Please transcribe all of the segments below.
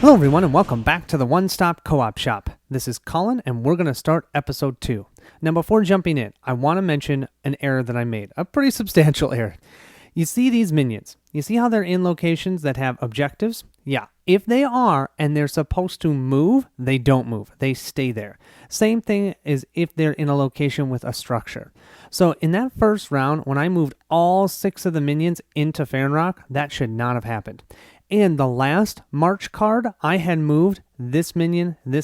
Hello everyone and welcome back to the One Stop Co-op Shop. This is Colin and we're going to start episode 2. Now before jumping in, I want to mention an error that I made, a pretty substantial error. You see these minions, you see how they're in locations that have objectives? Yeah, if they are and they're supposed to move, they don't move, they stay there. Same thing as if they're in a location with a structure. So in that first round, when I moved all 6 of the minions into Farronrock, that should not have happened. And the last March card, I had moved this minion, and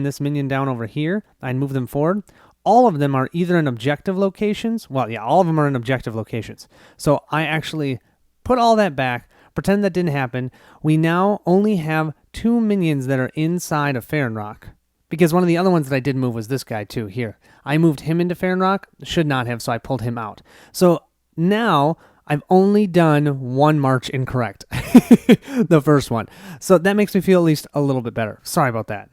this minion down over here. I'd moved them forward. All of them are either in objective locations. Well, yeah, all of them are in objective locations. So I actually put all that back, pretend that didn't happen. We now only have 2 minions that are inside of Farronrock. Because one of the other ones that I did move was this guy too, here. I moved him into Farronrock, should not have, so I pulled him out. So now I've only done 1 march incorrect, the first one. So that makes me feel at least a little bit better. Sorry about that.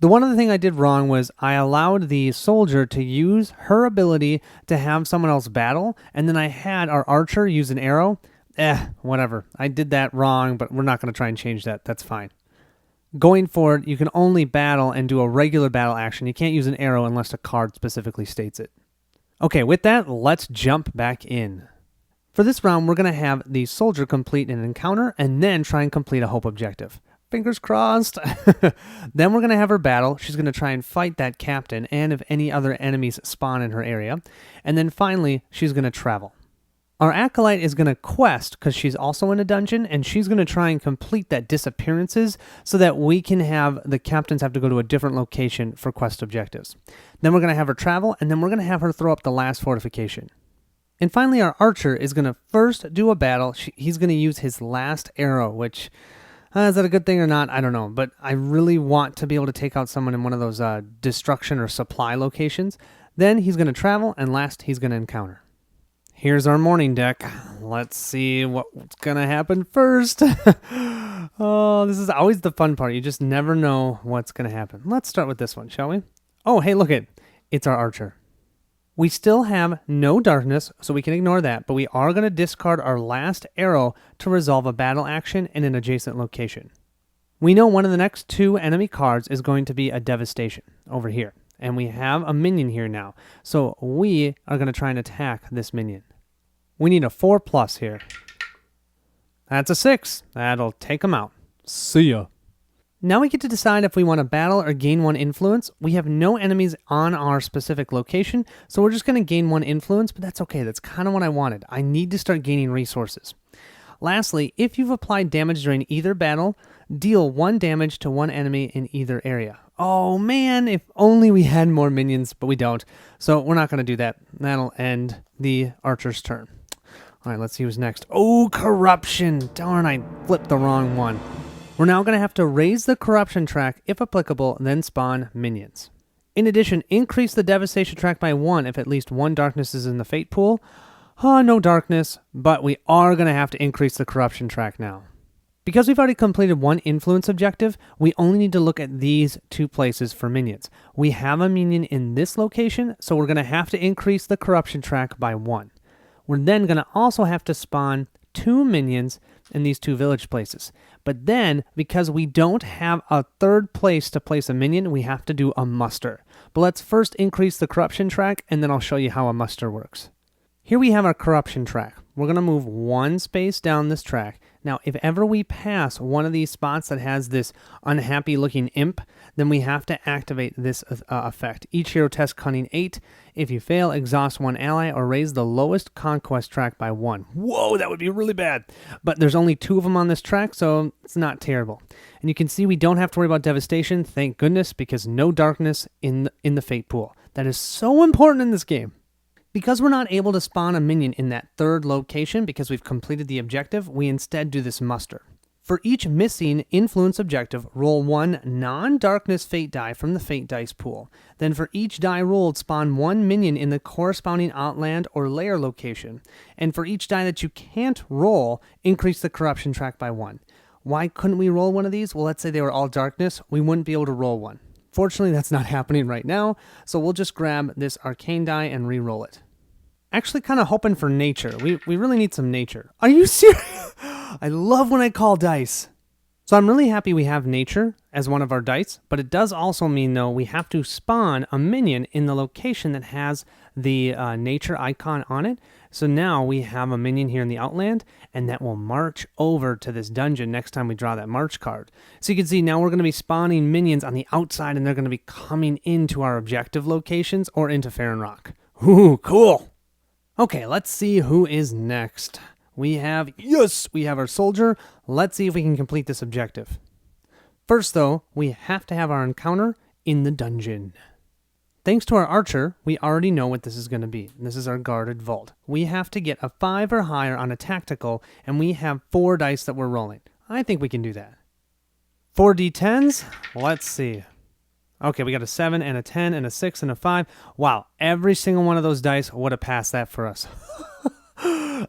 The one other thing I did wrong was I allowed the soldier to use her ability to have someone else battle, and then I had our archer use an arrow. Whatever. I did that wrong, but we're not going to try and change that. That's fine. Going forward, you can only battle and do a regular battle action. You can't use an arrow unless a card specifically states it. Okay, with that, let's jump back in. For this round, we're going to have the soldier complete an encounter and then try and complete a hope objective. Fingers crossed. Then we're going to have her battle. She's going to try and fight that captain and if any other enemies spawn in her area. And then finally, she's going to travel. Our acolyte is going to quest because she's also in a dungeon and she's going to try and complete that disappearances so that we can have the captains have to go to a different location for quest objectives. Then we're going to have her travel and then we're going to have her throw up the last fortification. And finally, our archer is going to first do a battle. He's going to use his last arrow, which, is that a good thing or not? I don't know. But I really want to be able to take out someone in one of those destruction or supply locations. Then he's going to travel, and last, he's going to encounter. Here's our morning deck. Let's see what's going to happen first. Oh, this is always the fun part. You just never know what's going to happen. Let's start with this one, shall we? Oh, hey, look it. It's our archer. We still have no darkness, so we can ignore that, but we are going to discard our last arrow to resolve a battle action in an adjacent location. We know one of the next 2 enemy cards is going to be a devastation over here, and we have a minion here now, so we are going to try and attack this minion. We need a 4+ here. That's a 6. That'll take him out. See ya. Now we get to decide if we want to battle or gain 1 influence. We have no enemies on our specific location, so we're just going to gain 1 influence, but that's okay. That's kind of what I wanted. I need to start gaining resources. Lastly, if you've applied damage during either battle, deal 1 damage to 1 enemy in either area. Oh man, if only we had more minions, but we don't. So we're not going to do that. That'll end the archer's turn. All right, let's see who's next. Oh, corruption. Darn, I flipped the wrong one. We're now going to have to raise the corruption track if applicable, then spawn minions. In addition, increase the devastation track by 1 if at least 1 darkness is in the fate pool. No darkness, but we are going to have to increase the corruption track now. Because we've already completed 1 influence objective, we only need to look at these 2 places for minions. We have a minion in this location, so we're going to have to increase the corruption track by 1. We're then going to also have to spawn 2 minions in these 2 village places. But then, because we don't have a 3rd place to place a minion, we have to do a muster. But let's first increase the corruption track, and then I'll show you how a muster works. Here we have our corruption track. We're going to move 1 space down this track. Now, if ever we pass one of these spots that has this unhappy looking imp, then we have to activate this effect. Each hero tests cunning 8. If you fail, exhaust 1 ally or raise the lowest conquest track by 1. Whoa, that would be really bad. But there's only 2 of them on this track, so it's not terrible. And you can see we don't have to worry about devastation, thank goodness, because no darkness in the fate pool. That is so important in this game. Because we're not able to spawn a minion in that 3rd location because we've completed the objective, we instead do this muster. For each missing influence objective, roll 1 non-darkness fate die from the fate dice pool. Then for each die rolled, spawn 1 minion in the corresponding outland or lair location. And for each die that you can't roll, increase the corruption track by 1. Why couldn't we roll one of these? Well, let's say they were all darkness. We wouldn't be able to roll one. Fortunately, that's not happening right now, so we'll just grab this arcane die and re-roll it. Actually kind of hoping for nature. We really need some nature. Are you serious? I love when I call dice. So I'm really happy we have nature as one of our dice, but it does also mean, though, we have to spawn a minion in the location that has the nature icon on it. So now we have a minion here in the Outland, and that will march over to this dungeon next time we draw that march card. So you can see now we're going to be spawning minions on the outside, and they're going to be coming into our objective locations or into Farron Rock. Ooh, cool. Okay, let's see who is next. We have our soldier. Let's see if we can complete this objective. First, though, we have to have our encounter in the dungeon. Thanks to our archer, we already know what this is going to be. This is our guarded vault. We have to get a 5 or higher on a tactical, and we have 4 dice that we're rolling. I think we can do that. 4 d10s. Let's see. Okay, we got a 7 and a 10 and a 6 and a 5. Wow, every single one of those dice would have passed that for us.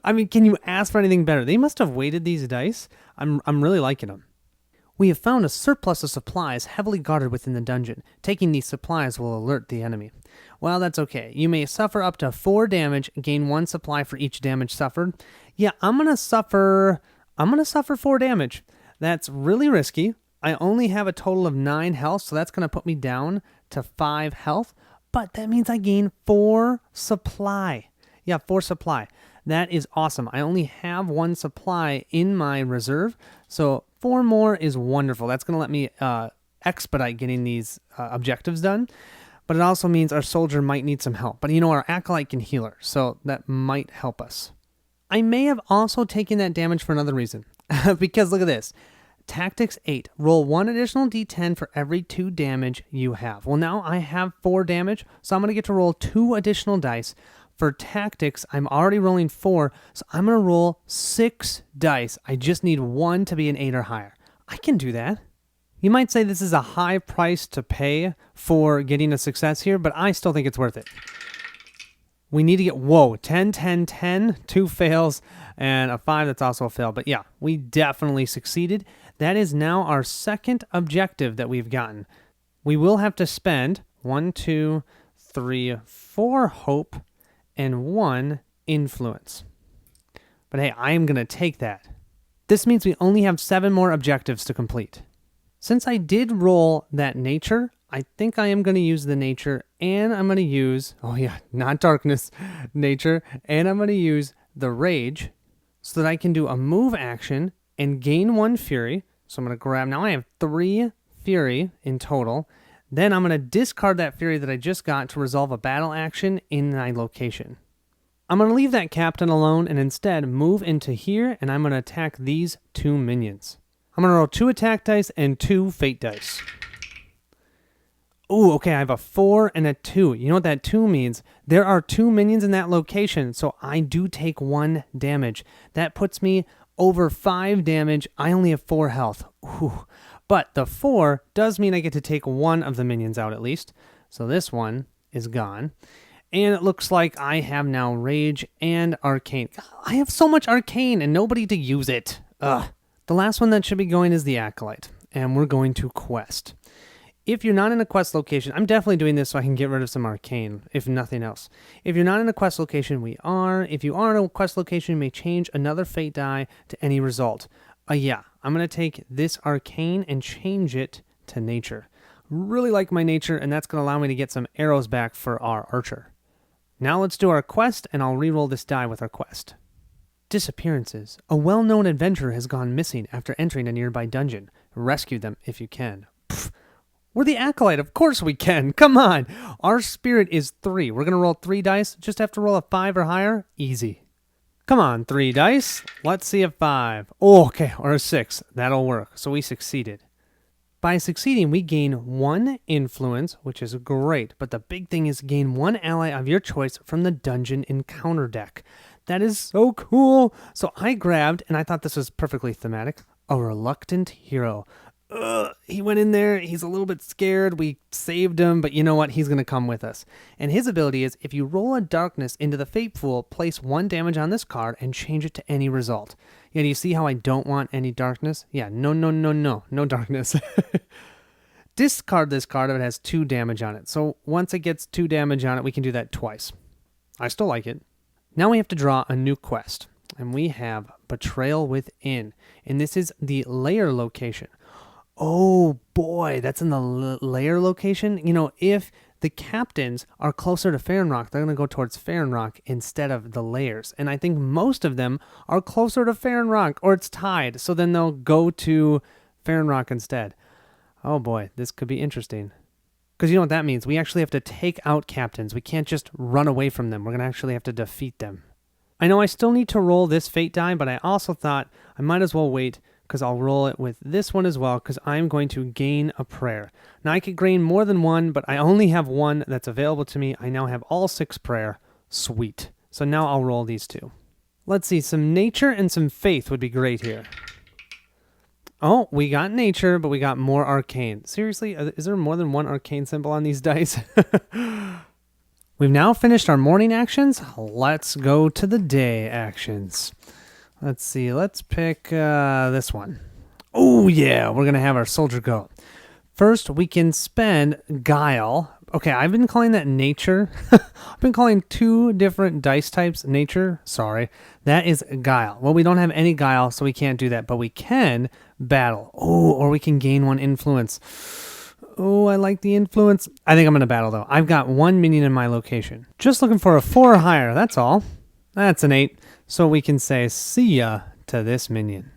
I mean, can you ask for anything better? They must have weighted these dice. I'm really liking them. We have found a surplus of supplies heavily guarded within the dungeon. Taking these supplies will alert the enemy. Well, that's okay. You may suffer up to 4 damage, gain 1 supply for each damage suffered. Yeah, I'm gonna suffer 4 damage. That's really risky. I only have a total of 9 health, so that's gonna put me down to 5 health. But that means I gain 4 supply. Yeah, 4 supply. That is awesome. I only have 1 supply in my reserve, so 4 more is wonderful. That's going to let me expedite getting these objectives done, but it also means our soldier might need some help. But you know, our acolyte can heal her, so that might help us. I may have also taken that damage for another reason, because look at this. Tactics 8. Roll 1 additional d10 for every 2 damage you have. Well, now I have 4 damage, so I'm going to get to roll 2 additional dice. For tactics, I'm already rolling 4, so I'm going to roll 6 dice. I just need 1 to be an 8 or higher. I can do that. You might say this is a high price to pay for getting a success here, but I still think it's worth it. We need to get, 10, 10, 10, 2 fails, and a 5 that's also a fail. But yeah, we definitely succeeded. That is now our second objective that we've gotten. We will have to spend 1, 2, 3, 4 hope, and 1 influence. But hey, I am going to take that. This means we only have 7 more objectives to complete. Since I did roll that nature, I think I am going to use the nature, and I'm going to use, not darkness, nature, and I'm going to use the rage so that I can do a move action and gain 1 fury. So I'm going to grab, now I have 3 fury in total. Then I'm going to discard that fury that I just got to resolve a battle action in my location. I'm going to leave that captain alone and instead move into here, and I'm going to attack these 2 minions. I'm going to roll 2 attack dice and 2 fate dice. Ooh, okay, I have a 4 and a 2. You know what that 2 means? There are 2 minions in that location, so I do take 1 damage. That puts me over 5 damage. I only have 4 health. Ooh. But the 4 does mean I get to take 1 of the minions out at least. So this one is gone. And it looks like I have now Rage and Arcane. I have so much Arcane and nobody to use it. Ugh. The last one that should be going is the Acolyte. And we're going to Quest. If you're not in a quest location, I'm definitely doing this so I can get rid of some Arcane, if nothing else. If you're not in a quest location, we are. If you are in a quest location, you may change another fate die to any result. I'm going to take this Arcane and change it to Nature. Really like my Nature, and that's going to allow me to get some arrows back for our Archer. Now let's do our quest, and I'll reroll this die with our quest. Disappearances. A well-known adventurer has gone missing after entering a nearby dungeon. Rescue them if you can. Pfft. We're the Acolyte. Of course we can. Come on. Our spirit is 3. We're going to roll 3 dice. Just have to roll a 5 or higher. Easy. Come on, 3 dice. Let's see a 5. Oh, okay, or a 6. That'll work. So we succeeded. By succeeding, we gain 1 influence, which is great. But the big thing is gain 1 ally of your choice from the dungeon encounter deck. That is so cool. So I grabbed, and I thought this was perfectly thematic, a reluctant hero. He went in there, he's a little bit scared, we saved him, but you know what, he's going to come with us. And his ability is, if you roll a darkness into the fate pool, place 1 damage on this card and change it to any result. Yeah, do you see how I don't want any darkness? Yeah, no darkness. Discard this card if it has 2 damage on it. So once it gets 2 damage on it, we can do that twice. I still like it. Now we have to draw a new quest. And we have Betrayal Within. And this is the lair location. Oh boy, that's in the lair location. You know, if the captains are closer to Farron, they're going to go towards Farron instead of the lairs. And I think most of them are closer to Farron, or it's tied. So then they'll go to Farron instead. Oh boy, this could be interesting. Because you know what that means? We actually have to take out captains. We can't just run away from them. We're going to actually have to defeat them. I know I still need to roll this fate die, but I also thought I might as well wait because I'll roll it with this one as well because I'm going to gain a prayer. Now I could gain more than one, but I only have one that's available to me. I now have all 6 prayer. Sweet. So now I'll roll these 2. Let's see, some nature and some faith would be great here. Oh, we got nature, but we got more arcane. Seriously, is there more than one arcane symbol on these dice? We've now finished our morning actions. Let's go to the day actions. Let's see, let's pick this one. Oh yeah, we're going to have our soldier go. First, we can spend guile. Okay, I've been calling that nature. I've been calling 2 different dice types nature. Sorry, that is guile. Well, we don't have any guile, so we can't do that, but we can battle. Oh, or we can gain 1 influence. Oh, I like the influence. I think I'm going to battle, though. I've got 1 minion in my location. Just looking for a 4 or higher, that's all. That's an 8, so we can say see ya to this minion.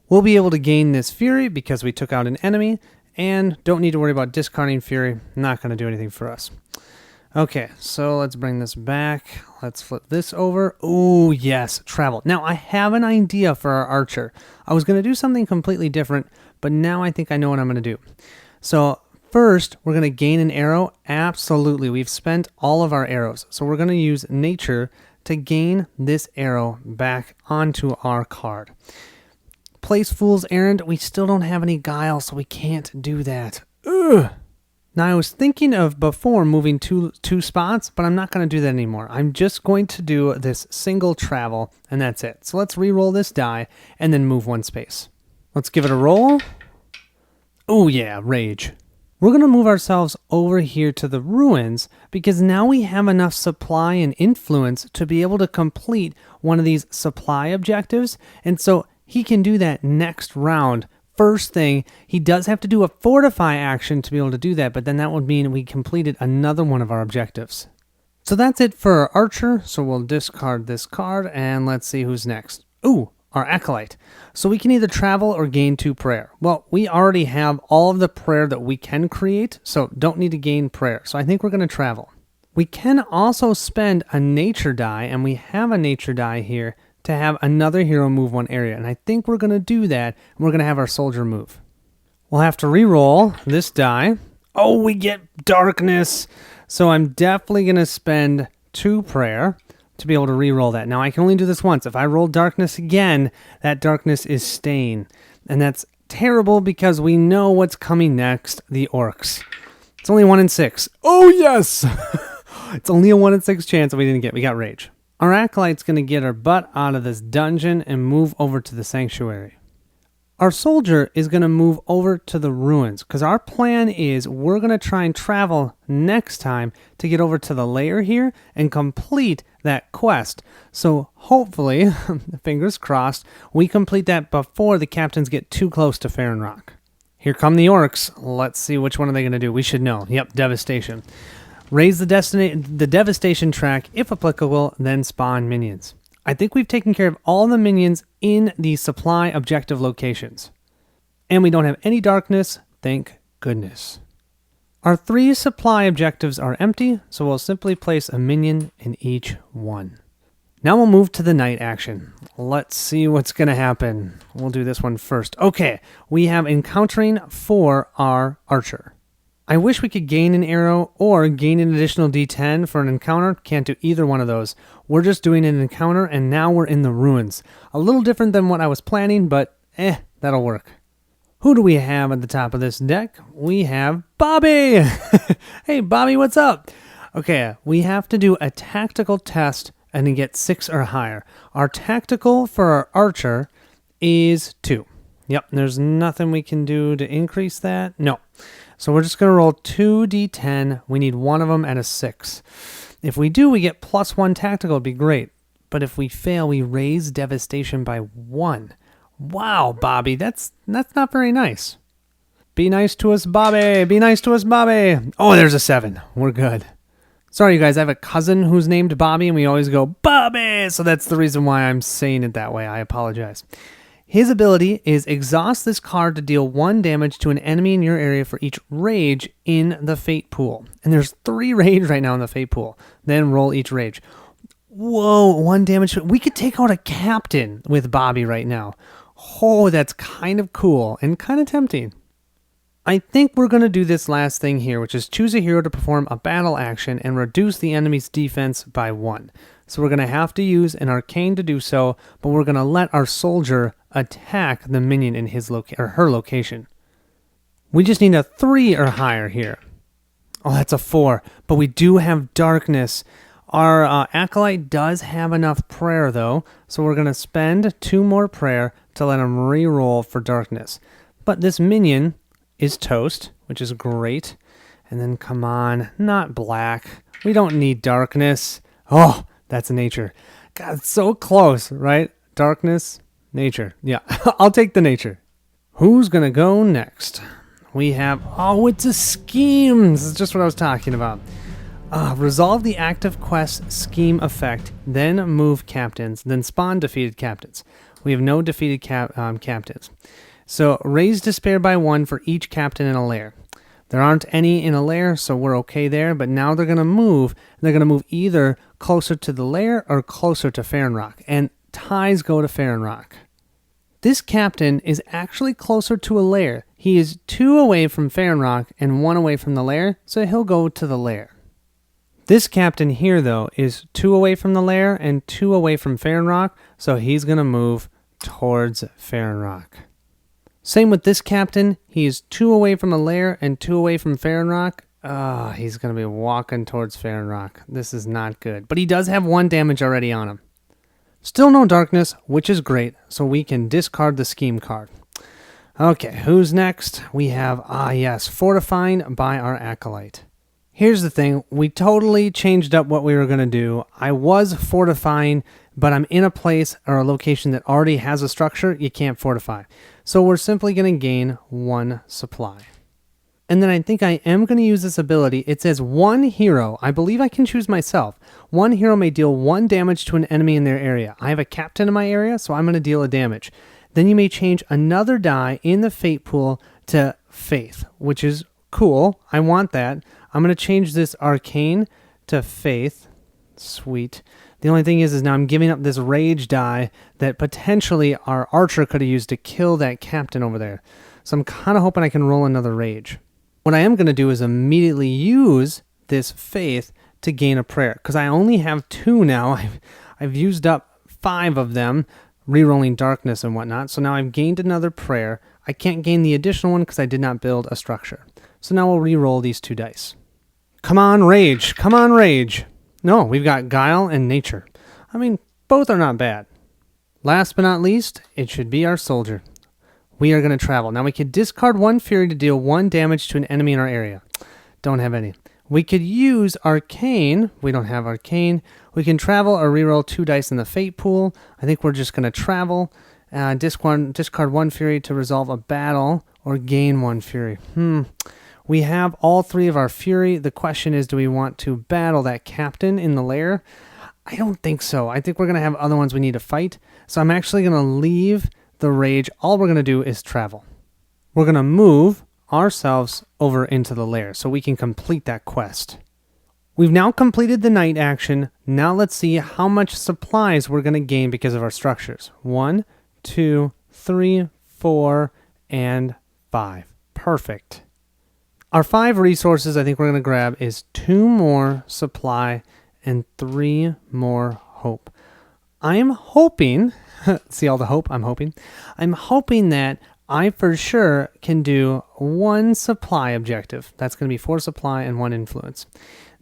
We'll be able to gain this fury because we took out an enemy, and don't need to worry about discarding fury. Not going to do anything for us. Okay, so let's bring this back. Let's flip this over. Oh, yes, travel. Now, I have an idea for our archer. I was going to do something completely different, but now I think I know what I'm going to do. So first, we're going to gain an arrow. Absolutely, we've spent all of our arrows. So we're going to use nature to gain this arrow back onto our card. Place Fool's Errand, we still don't have any guile, so we can't do that. Ugh. Now, I was thinking of before moving two spots, but I'm not going to do that anymore. I'm just going to do this single travel, and that's it. So let's re-roll this die, and then move 1 space. Let's give it a roll. Oh yeah, rage. We're going to move ourselves over here to the ruins, because now we have enough supply and influence to be able to complete one of these supply objectives, and so he can do that next round. First thing, he does have to do a fortify action to be able to do that, but then that would mean we completed another one of our objectives. So that's it for our archer, so we'll discard this card, and let's see who's next. Ooh, our acolyte. So we can either travel or gain 2 prayer. Well, we already have all of the prayer that we can create, so don't need to gain prayer. So I think we're going to travel. We can also spend a nature die, and we have a nature die here, to have another hero move 1 area. And I think we're going to do that, and we're going to have our soldier move. We'll have to re-roll this die. Oh, we get darkness. So I'm definitely going to spend 2 prayer to be able to re-roll that. Now, I can only do this once. If I roll darkness again, that darkness is staying. And that's terrible because we know what's coming next, the orcs. It's only 1 in 6. Oh, yes! It's only a 1 in 6 chance that we didn't get. We got rage. Our acolyte's going to get our butt out of this dungeon and move over to the sanctuary. Our soldier is going to move over to the ruins because our plan is we're going to try and travel next time to get over to the lair here and complete that quest. So hopefully, fingers crossed, we complete that before the captains get too close to Farron. Here come the orcs. Let's see which one are they going to do. We should know. Yep, devastation. Raise the devastation track, if applicable, then spawn minions. I think we've taken care of all the minions in the supply objective locations. And we don't have any darkness, thank goodness. Our 3 supply objectives are empty, so we'll simply place a minion in each one. Now we'll move to the night action. Let's see what's going to happen. We'll do this one first. Okay, we have encountering for our archer. I wish we could gain an arrow or gain an additional D10 for an encounter. Can't do either one of those. We're just doing an encounter, and now we're in the ruins. A little different than what I was planning, but that'll work. Who do we have at the top of this deck? We have Bobby! Hey, Bobby, what's up? Okay, we have to do a tactical test and then get 6 or higher. Our tactical for our archer is 2. Yep, there's nothing we can do to increase that. No. So we're just going to roll 2d10. We need one of them at a 6. If we do, we get +1 tactical. It'd be great. but if we fail, we raise devastation by 1. Wow, Bobby, that's not very nice. Be nice to us, Bobby. Be nice to us, Bobby. Oh, there's a 7. We're good. Sorry, you guys. I have a cousin who's named Bobby, and we always go, Bobby! So that's the reason why I'm saying it that way. I apologize. His ability is exhaust this card to deal 1 damage to an enemy in your area for each rage in the Fate Pool. And there's 3 rage right now in the Fate Pool. Then roll each rage. Whoa, 1 damage. We could take out a captain with Bobby right now. Oh, that's kind of cool and kind of tempting. I think we're going to do this last thing here, which is choose a hero to perform a battle action and reduce the enemy's defense by 1. So we're going to have to use an arcane to do so, but we're going to let our soldier attack the minion in his or her location. We just need a 3 or higher here. Oh, that's a 4, but we do have darkness. Our acolyte does have enough prayer though, so we're going to spend 2 more prayer to let him re-roll for darkness. But this minion is toast, which is great. And then come on, not black. We don't need darkness. Oh, that's nature. God, it's so close, right? Darkness, nature. Yeah, I'll take the nature. Who's gonna go next? We have, oh, it's a scheme. This is just what I was talking about. Resolve the active quest scheme effect, then move captains, then spawn defeated captains. We have no defeated captains. So raise despair by 1 for each captain in a lair. There aren't any in a lair, so we're okay there, but now they're going to move. They're going to move either closer to the lair or closer to Farronrock, and ties go to Farronrock. This captain is actually closer to a lair. He is 2 away from Farronrock and 1 away from the lair, so he'll go to the lair. This captain here, though, is 2 away from the lair and 2 away from Farronrock, so he's going to move towards Farronrock. Same with this captain. He is 2 away from the lair and 2 away from Farronrock. He's going to be walking towards Farronrock. This is not good. But he does have 1 damage already on him. Still no darkness, which is great, so we can discard the scheme card. Okay, who's next? We have, fortifying by our acolyte. Here's the thing. We totally changed up what we were going to do. I was fortifying, but I'm in a place or a location that already has a structure. You can't fortify. So we're simply going to gain 1 supply. And then I think I am going to use this ability. It says 1 hero. I believe I can choose myself. 1 hero may deal 1 damage to an enemy in their area. I have a captain in my area, so I'm going to deal a damage. Then you may change another die in the Fate Pool to Faith, which is cool. I want that. I'm going to change this arcane to Faith. Sweet. The only thing is now I'm giving up this rage die that potentially our archer could have used to kill that captain over there. So I'm kind of hoping I can roll another rage. What I am going to do is immediately use this faith to gain a prayer, because I only have 2 now. I've used up 5 of them, rerolling darkness and whatnot. So now I've gained another prayer. I can't gain the additional one because I did not build a structure. So now we'll re-roll these 2 dice. Come on, rage. Come on, rage. No, we've got guile and nature. I mean, both are not bad. Last but not least, it should be our soldier. We are going to travel. Now we could discard 1 fury to deal 1 damage to an enemy in our area. Don't have any. We could use arcane. We don't have arcane. We can travel or reroll 2 dice in the Fate Pool. I think we're just going to travel. Discard 1 fury to resolve a battle or gain 1 fury. We have all 3 of our fury. The question is, do we want to battle that captain in the lair? I don't think so. I think we're going to have other ones we need to fight. So I'm actually going to leave the rage. All we're going to do is travel. We're going to move ourselves over into the lair so we can complete that quest. We've now completed the night action. Now let's see how much supplies we're going to gain because of our structures. 1, 2, 3, 4, and 5. Perfect. Our 5 resources I think we're going to grab is 2 more supply and 3 more hope. I am hoping, see all the hope I'm hoping? I'm hoping that I for sure can do 1 supply objective. That's going to be 4 supply and 1 influence.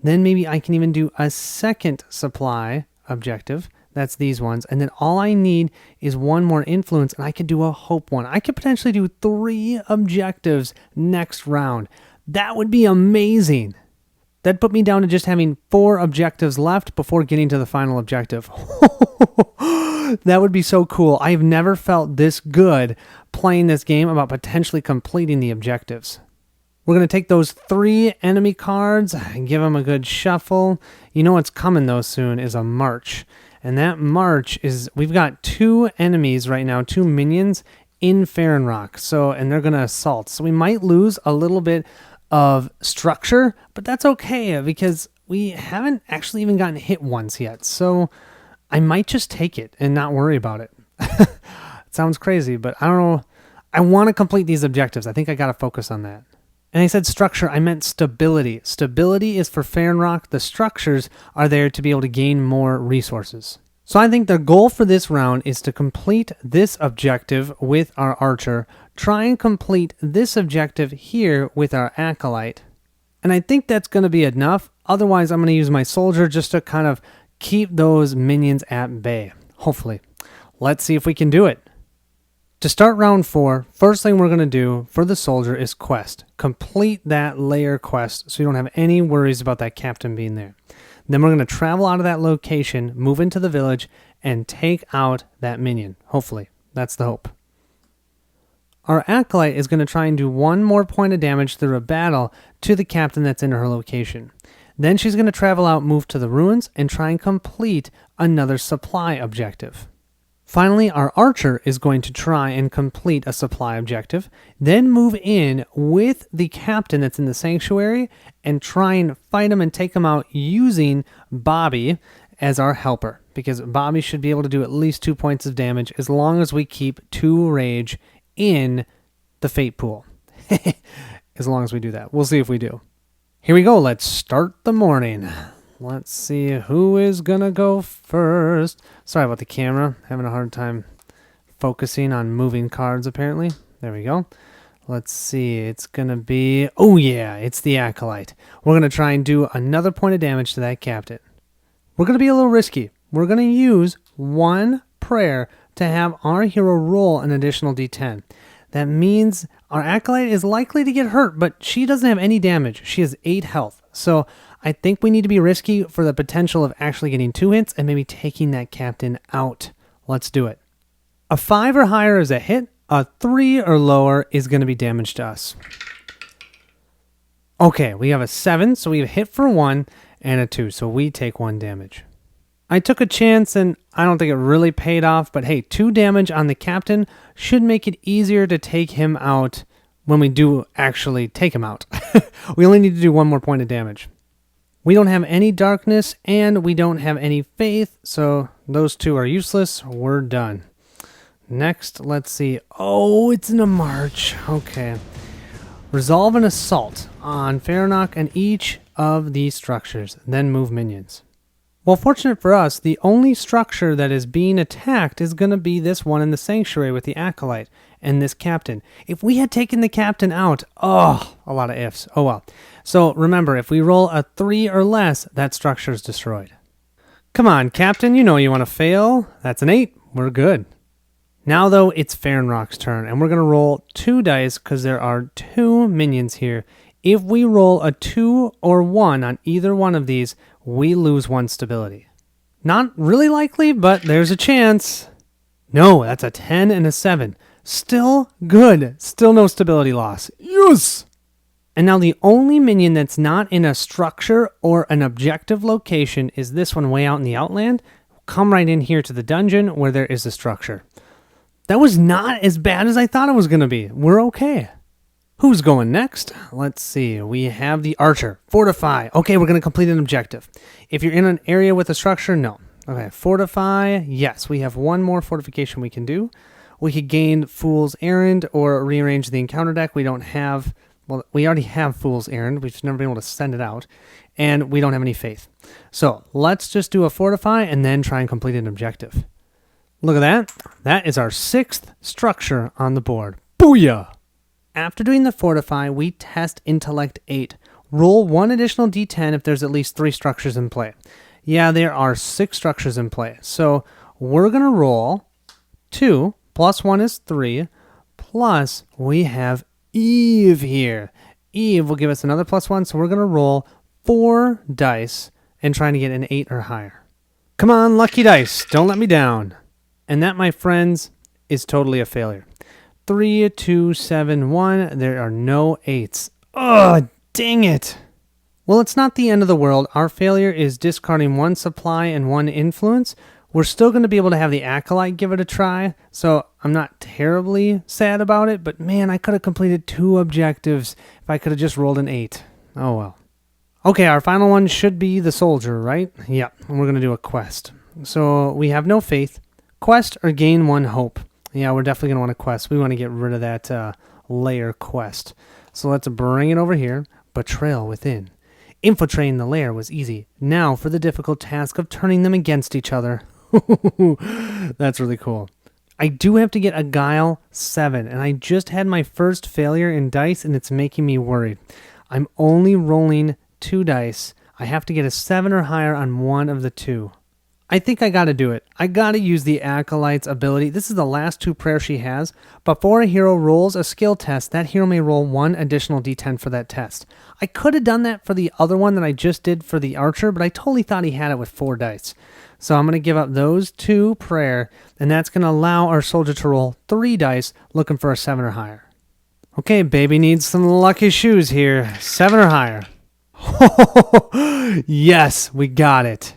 Then maybe I can even do a 2nd supply objective. That's these ones. And then all I need is 1 more influence, and I could do a hope one. I could potentially do 3 objectives next round. That would be amazing. That put me down to just having 4 objectives left before getting to the final objective. That would be so cool. I've never felt this good playing this game about potentially completing the objectives. We're going to take those 3 enemy cards and give them a good shuffle. You know what's coming though soon is a march. And that march is, we've got 2 enemies right now, 2 minions in Farron Rock. And they're going to assault. So we might lose a little bit of structure, but that's okay because we haven't actually even gotten hit once yet. So I might just take it and not worry about it. It sounds crazy, but I don't know. I want to complete these objectives. I think I got to focus on that. And I said structure, I meant stability. Stability is for Farron Rock. The structures are there to be able to gain more resources. So I think the goal for this round is to complete this objective with our archer, try and complete this objective here with our acolyte. And I think that's going to be enough. Otherwise, I'm going to use my soldier just to kind of keep those minions at bay. Hopefully. Let's see if we can do it. To start round 4, first thing we're going to do for the soldier is quest. Complete that layer quest so you don't have any worries about that captain being there. Then we're going to travel out of that location, move into the village, and take out that minion. Hopefully. That's the hope. Our acolyte is going to try and do 1 more point of damage through a battle to the captain that's in her location. Then she's going to travel out, move to the ruins, and try and complete another supply objective. Finally, our archer is going to try and complete a supply objective, then move in with the captain that's in the sanctuary and try and fight him and take him out using Bobby as our helper, because Bobby should be able to do at least 2 points of damage as long as we keep 2 rage in the fate pool. As long as we do that. We'll see if we do. Here we go. Let's start the morning. Let's see who is gonna go first. Sorry about the camera. Having a hard time focusing on moving cards, apparently. There we go. Let's see. It's gonna be... Oh, yeah. It's the acolyte. We're gonna try and do another point of damage to that captain. We're gonna be a little risky. We're gonna use 1 prayer to have our hero roll an additional d10. That means our acolyte is likely to get hurt, but she doesn't have any damage. She has 8 health. So I think we need to be risky for the potential of actually getting 2 hits and maybe taking that captain out. Let's do it. A 5 or higher is a hit. A 3 or lower is going to be damage to us. Okay, we have a 7, so we have hit for 1, and a 2, so we take 1 damage. I took a chance, and I don't think it really paid off, but hey, 2 damage on the captain should make it easier to take him out when we do actually take him out. We only need to do 1 more point of damage. We don't have any darkness, and we don't have any faith, so those 2 are useless. We're done. Next, let's see. Oh, it's in a march. Okay. Resolve an assault on Farron Rock and each of these structures, then move minions. Well, fortunate for us, the only structure that is being attacked is going to be this one in the sanctuary with the acolyte and this captain. If we had taken the captain out, a lot of ifs. Oh well. So remember, if we roll a 3 or less, that structure is destroyed. Come on, captain, you know you want to fail. That's an 8. We're good. Now, though, it's Farron Rock's turn, and we're going to roll 2 dice because there are 2 minions here. If we roll a 2 or 1 on either one of these, we lose 1 stability. Not really likely, but there's a chance. No, that's a 10 and a 7. Still good. Still no stability loss. Yes! And now the only minion that's not in a structure or an objective location is this one way out in the outland. Come right in here to the dungeon where there is a structure. That was not as bad as I thought it was going to be. We're okay. Who's going next? Let's see. We have the archer. Fortify. Okay, we're going to complete an objective. If you're in an area with a structure, no. Okay, fortify. Yes, we have 1 more fortification we can do. We could gain Fool's Errand or rearrange the encounter deck. We don't have... Well, we already have Fool's Errand. We've just never been able to send it out. And we don't have any faith. So let's just do a fortify and then try and complete an objective. Look at that. That is our 6th structure on the board. Booyah! After doing the fortify, we test intellect 8. Roll 1 additional d10 if there's at least 3 structures in play. Yeah, there are 6 structures in play. So we're going to roll 2, plus 1 is 3, plus we have Eve here. Eve will give us another plus 1, so we're going to roll 4 dice and trying to get an 8 or higher. Come on, lucky dice, don't let me down. And that, my friends, is totally a failure. 3, 2, 7, 1. There are no 8s. Ugh, dang it. Well, it's not the end of the world. Our failure is discarding 1 supply and 1 influence. We're still going to be able to have the Acolyte give it a try, so I'm not terribly sad about it, but man, I could have completed 2 objectives if I could have just rolled an 8. Oh well. Okay, our final one should be the Soldier, right? Yep, and we're going to do a quest. So we have no faith. Quest or gain 1 hope. Yeah, we're definitely going to want a quest. We want to get rid of that lair quest. So let's bring it over here. Betrayal within. Infiltrating the lair was easy. Now for the difficult task of turning them against each other. That's really cool. I do have to get a Guile 7, and I just had my first failure in dice, and it's making me worried. I'm only rolling 2 dice. I have to get a 7 or higher on one of the 2. I think I gotta do it. I gotta use the Acolyte's ability. This is the last 2 prayers she has. Before a hero rolls a skill test, that hero may roll 1 additional d10 for that test. I could have done that for the other one that I just did for the archer, but I totally thought he had it with 4 dice. So I'm going to give up those 2 prayer, and that's going to allow our soldier to roll 3 dice looking for a 7 or higher. Okay, baby needs some lucky shoes here. 7 or higher. Yes, we got it.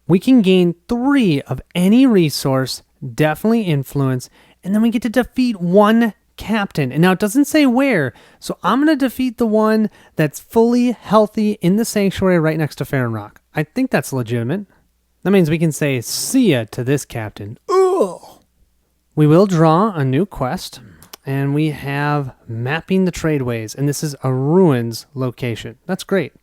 We can gain 3 of any resource, definitely influence, and then we get to defeat 1 captain. And now it doesn't say where, so I'm going to defeat the one that's fully healthy in the sanctuary right next to Farron. I think that's legitimate. That means we can say, see ya to this captain. Ugh. We will draw a new quest, and we have mapping the tradeways, and this is a ruins location. That's great.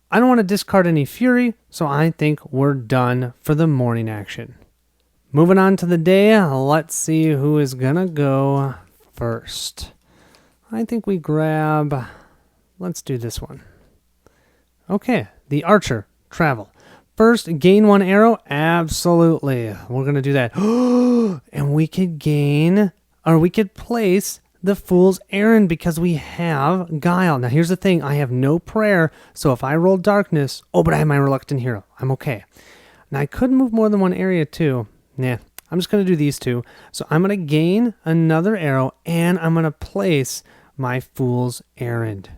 I don't want to discard any fury, so I think we're done for the morning action. Moving on to the day, let's see who is going to go first. I think we grab, let's do this one. Okay, the archer, travel. First, gain 1 arrow? Absolutely. We're going to do that. And we could gain, or we could place the Fool's Errand because we have Guile. Now, here's the thing. I have no prayer, so if I roll darkness, but I have my Reluctant Hero. I'm okay. Now, I could move more than 1 area, too. Nah, I'm just going to do these 2. So I'm going to gain another arrow, and I'm going to place my Fool's Errand.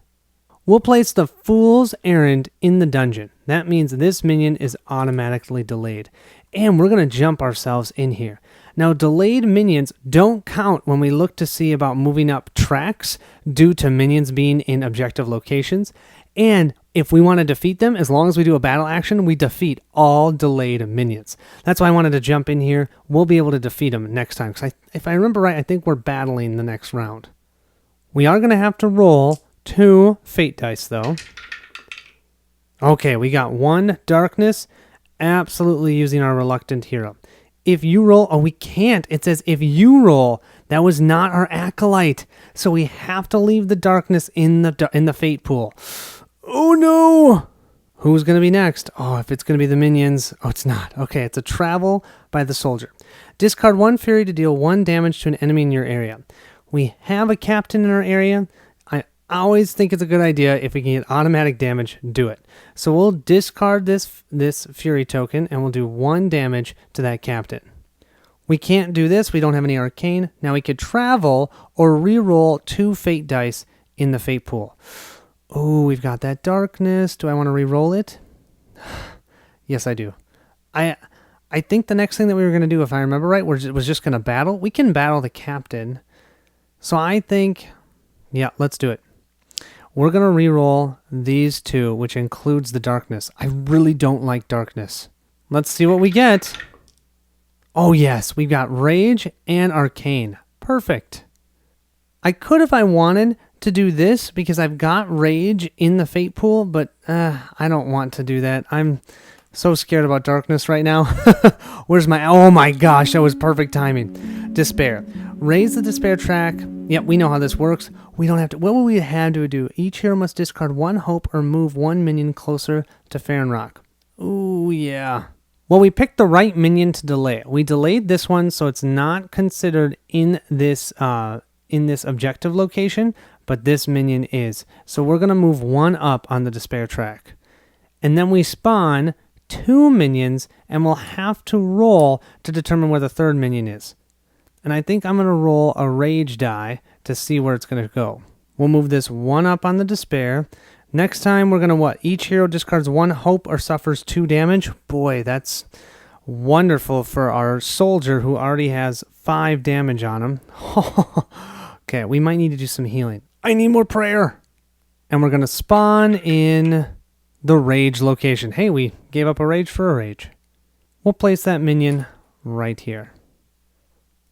We'll place the Fool's Errand in the dungeon. That means this minion is automatically delayed. And we're going to jump ourselves in here. Now, delayed minions don't count when we look to see about moving up tracks due to minions being in objective locations. And if we want to defeat them, as long as we do a battle action, we defeat all delayed minions. That's why I wanted to jump in here. We'll be able to defeat them next time. Because if I remember right, I think we're battling the next round. We are going to have to roll 2 fate dice, though. Okay, we got 1 darkness, absolutely using our Reluctant Hero. If you roll, we can't. It says if you roll, that was not our Acolyte. So we have to leave the darkness in the fate pool. Oh no! Who's going to be next? If it's going to be the minions. It's not. Okay, it's a travel by the soldier. Discard 1 fury to deal 1 damage to an enemy in your area. We have a captain in our area. I always think it's a good idea if we can get automatic damage, do it. So we'll discard this fury token and we'll do 1 damage to that captain. We can't do this. We don't have any arcane. Now we could travel or re-roll 2 fate dice in the fate pool. Oh, we've got that darkness. Do I want to re-roll it? Yes, I do. I think the next thing that we were going to do, if I remember right, was just going to battle. We can battle the captain. So I think, yeah, let's do it. We're going to re-roll these 2, which includes the darkness. I really don't like darkness. Let's see what we get. Oh, yes. We've got Rage and Arcane. Perfect. I could, if I wanted, to do this because I've got Rage in the Fate pool, but I don't want to do that. I'm so scared about darkness right now. Where's my... Oh, my gosh. That was perfect timing. Despair. Raise the Despair track. Yep, we know how this works. We don't have to... What will we have to do? Each hero must discard 1 hope or move 1 minion closer to Farron. Ooh, yeah. Well, we picked the right minion to delay. We delayed this one, so it's not considered in this objective location, but this minion is. So we're going to move 1 up on the Despair track. and then we spawn 2 minions, and we'll have to roll to determine where the third minion is. And I think I'm going to roll a rage die to see where it's going to go. We'll move this 1 up on the despair. Next time we're going to what? Each hero discards 1 hope or suffers 2 damage. Boy, that's wonderful for our soldier who already has 5 damage on him. Okay, we might need to do some healing. I need more prayer. And we're going to spawn in the rage location. Hey, we gave up a rage for a rage. We'll place that minion right here.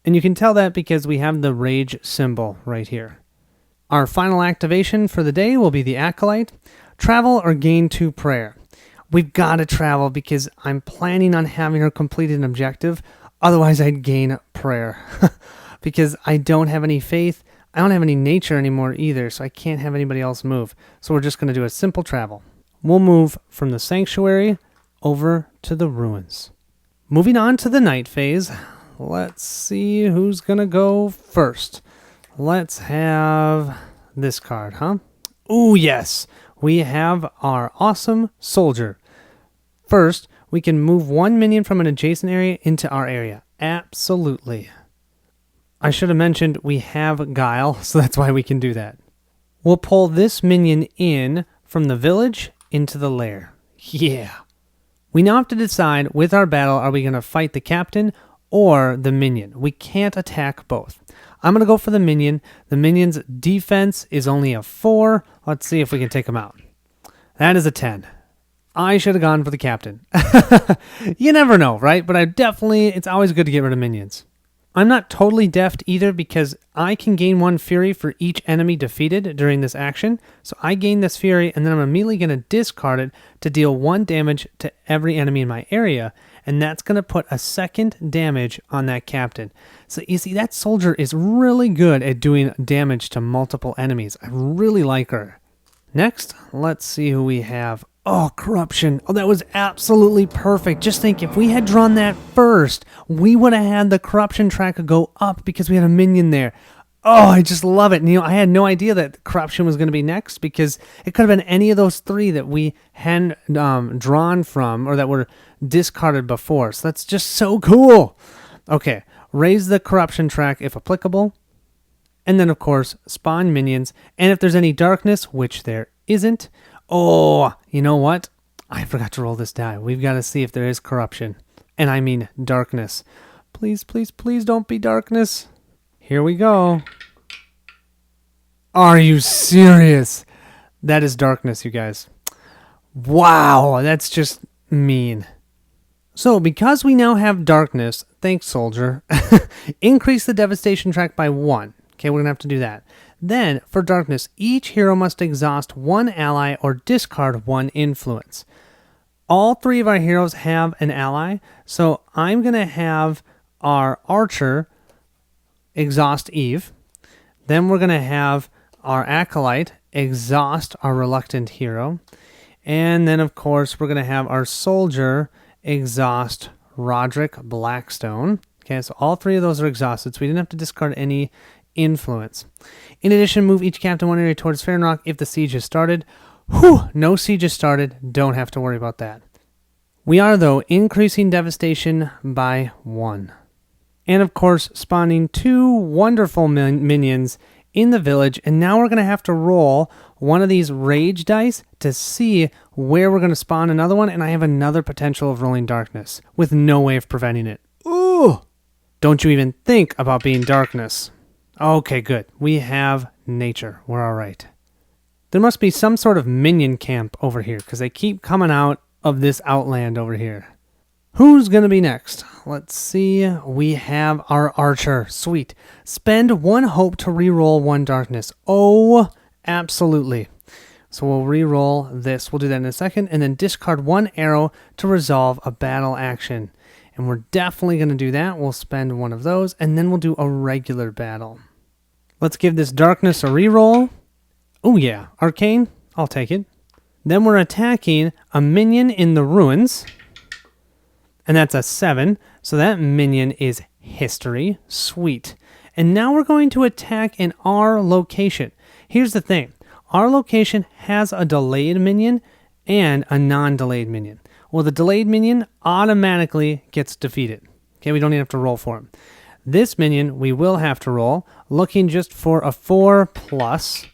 And you can tell that because we have the rage symbol right here. Our final activation for the day will be the Acolyte. Travel or gain 2 prayer. We've got to travel because I'm planning on having her complete an objective. Otherwise, I'd gain prayer. Because I don't have any faith. I don't have any nature anymore either, so I can't have anybody else move. So we're just going to do a simple travel. We'll move from the sanctuary over to the ruins. Moving on to the night phase. Let's see who's going to go first. Let's have this card, huh? Ooh, yes. We have our awesome soldier. First, we can move 1 minion from an adjacent area into our area. Absolutely. I should have mentioned we have Guile, so that's why we can do that. We'll pull this minion in from the village into the lair. Yeah. We now have to decide with our battle, are we going to fight the captain or the minion? We can't attack both. I'm going to go for the minion. The minion's defense is only a 4. Let's see if we can take him out. That is a 10. I should have gone for the captain. You never know, right? But it's always good to get rid of minions. I'm not totally deft either because I can gain 1 fury for each enemy defeated during this action. So I gain this fury and then I'm immediately going to discard it to deal 1 damage to every enemy in my area. And that's going to put a 2nd damage on that captain. So you see, that soldier is really good at doing damage to multiple enemies. I really like her. Next, let's see who we have. Oh, corruption. Oh, that was absolutely perfect. Just think, if we had drawn that first, we would have had the corruption tracker go up because we had a minion there. Oh, I just love it. And, I had no idea that corruption was going to be next because it could have been any of those 3 that we had drawn from or that were discarded before. So that's just so cool. Okay, raise the corruption track if applicable. And then, of course, spawn minions. And if there's any darkness, which there isn't, oh, you know what? I forgot to roll this die. We've got to see if there is corruption. And I mean darkness. Please, please, please don't be darkness. Here we go. Are you serious? That is darkness, you guys. Wow, that's just mean. So, because we now have darkness, thanks, soldier, increase the devastation track by 1. Okay, we're going to have to do that. Then, for darkness, each hero must exhaust 1 ally or discard 1 influence. All 3 of our heroes have an ally, so I'm going to have our archer exhaust Eve. Then we're going to have our acolyte exhaust our reluctant hero. And then, of course, we're going to have our soldier exhaust Roderick Blackstone. Okay, so all 3 of those are exhausted, so we didn't have to discard any influence. In addition, move each captain 1 area towards Farronrock if the siege has started. Whew, no siege has started. Don't have to worry about that. We are, though, increasing devastation by 1. And, of course, spawning 2 wonderful minions in the village. And now we're going to have to roll one of these rage dice to see where we're going to spawn another one. And I have another potential of rolling darkness with no way of preventing it. Ooh! Don't you even think about being darkness. Okay, good. We have nature. We're all right. There must be some sort of minion camp over here because they keep coming out of this outland over here. Who's going to be next? Let's see. We have our archer. Sweet. Spend 1 hope to reroll 1 darkness. Oh, absolutely. So we'll reroll this. We'll do that in a second. And then discard 1 arrow to resolve a battle action. And we're definitely going to do that. We'll spend 1 of those. And then we'll do a regular battle. Let's give this darkness a reroll. Oh yeah. Arcane. I'll take it. Then we're attacking a minion in the ruins. And that's a 7. So that minion is history. Sweet. And now we're going to attack in our location. Here's the thing. Our location has a delayed minion. and a non-delayed minion. Well, the delayed minion automatically gets defeated. Okay, we don't even have to roll for him. This minion we will have to roll, looking just for a 4+,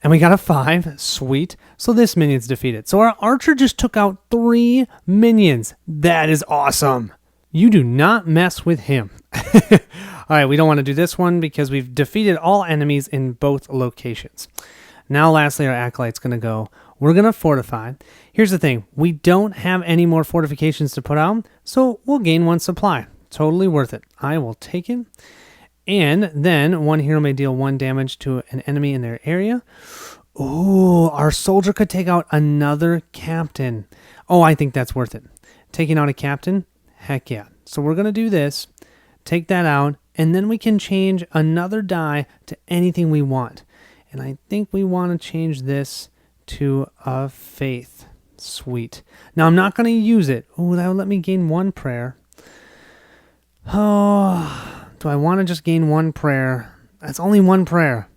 and we got a 5. Sweet. So this minion's defeated. So our archer just took out 3 minions. That is awesome. You do not mess with him. All right, we don't want to do this one because we've defeated all enemies in both locations. Now, lastly, our Acolyte's going to go. We're going to fortify. Here's the thing. We don't have any more fortifications to put out, so we'll gain 1 supply. Totally worth it. I will take it. And then 1 hero may deal 1 damage to an enemy in their area. Ooh, our soldier could take out another captain. Oh, I think that's worth it. Taking out a captain? Heck yeah. So we're going to do this. Take that out. And then we can change another die to anything we want. And I think we want to change this to a faith. Sweet. Now, I'm not going to use it. Oh, that would let me gain 1 prayer. Oh, do I want to just gain 1 prayer? That's only 1 prayer.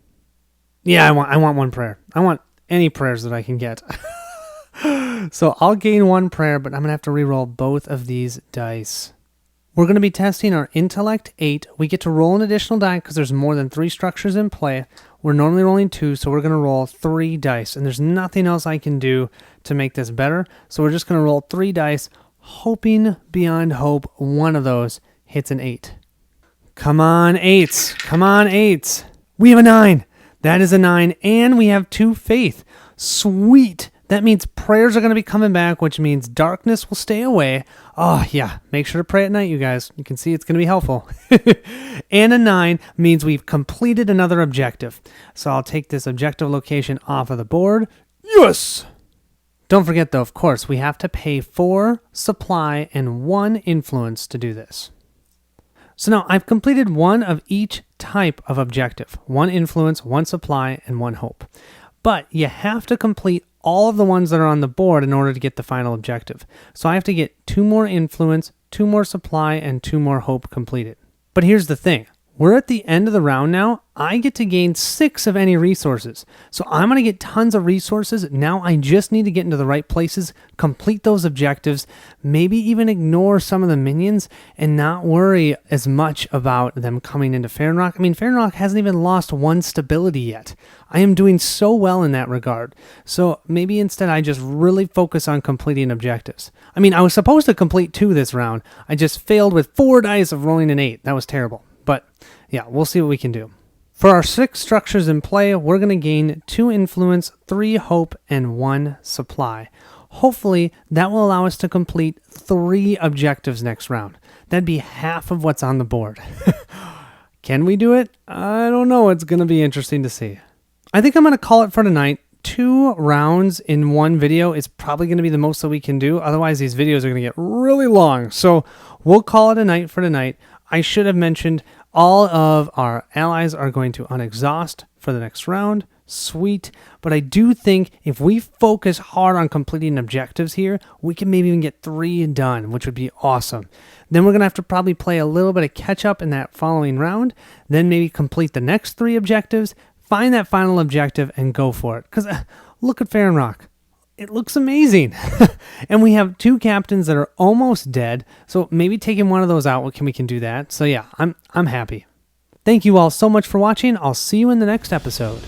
Yeah, I want 1 prayer. I want any prayers that I can get. So I'll gain 1 prayer, but I'm going to have to reroll both of these dice. We're going to be testing our Intellect 8. We get to roll an additional die because there's more than 3 structures in play. We're normally rolling 2, so we're going to roll 3 dice. And there's nothing else I can do to make this better. So we're just going to roll 3 dice, hoping beyond hope one of those hits an 8. Come on, 8s. Come on, 8s. We have a 9. That is a 9. And we have 2 faith. Sweet. That means prayers are going to be coming back, which means darkness will stay away. Oh, yeah. Make sure to pray at night, you guys. You can see it's going to be helpful. And a 9 means we've completed another objective. So I'll take this objective location off of the board. Yes! Don't forget, though, of course, we have to pay 4 supply and 1 influence to do this. So now I've completed 1 of each type of objective. 1 influence, 1 supply, and 1 hope. But you have to complete all of the ones that are on the board in order to get the final objective. So I have to get 2 more influence, 2 more supply, and 2 more hope completed. But here's the thing. We're at the end of the round now. I get to gain 6 of any resources. So I'm going to get tons of resources. Now I just need to get into the right places, complete those objectives, maybe even ignore some of the minions and not worry as much about them coming into Farronrock. I mean, Farronrock hasn't even lost 1 stability yet. I am doing so well in that regard. So maybe instead I just really focus on completing objectives. I mean, I was supposed to complete 2 this round. I just failed with 4 dice of rolling an 8. That was terrible. But yeah, we'll see what we can do. For our 6 structures in play, we're going to gain 2 influence, 3 hope, and 1 supply. Hopefully, that will allow us to complete 3 objectives next round. That'd be half of what's on the board. Can we do it? I don't know. It's going to be interesting to see. I think I'm going to call it for tonight. 2 rounds in 1 video is probably going to be the most that we can do. Otherwise, these videos are going to get really long. So we'll call it a night for tonight. I should have mentioned all of our allies are going to unexhaust for the next round. Sweet. But I do think if we focus hard on completing objectives here, we can maybe even get 3 done, which would be awesome. Then we're going to have to probably play a little bit of catch up in that following round. Then maybe complete the next 3 objectives, find that final objective, and go for it. Because look at Farronrock. It looks amazing. And we have 2 captains that are almost dead. So maybe taking one of those out, we can do that. So yeah, I'm happy. Thank you all so much for watching. I'll see you in the next episode.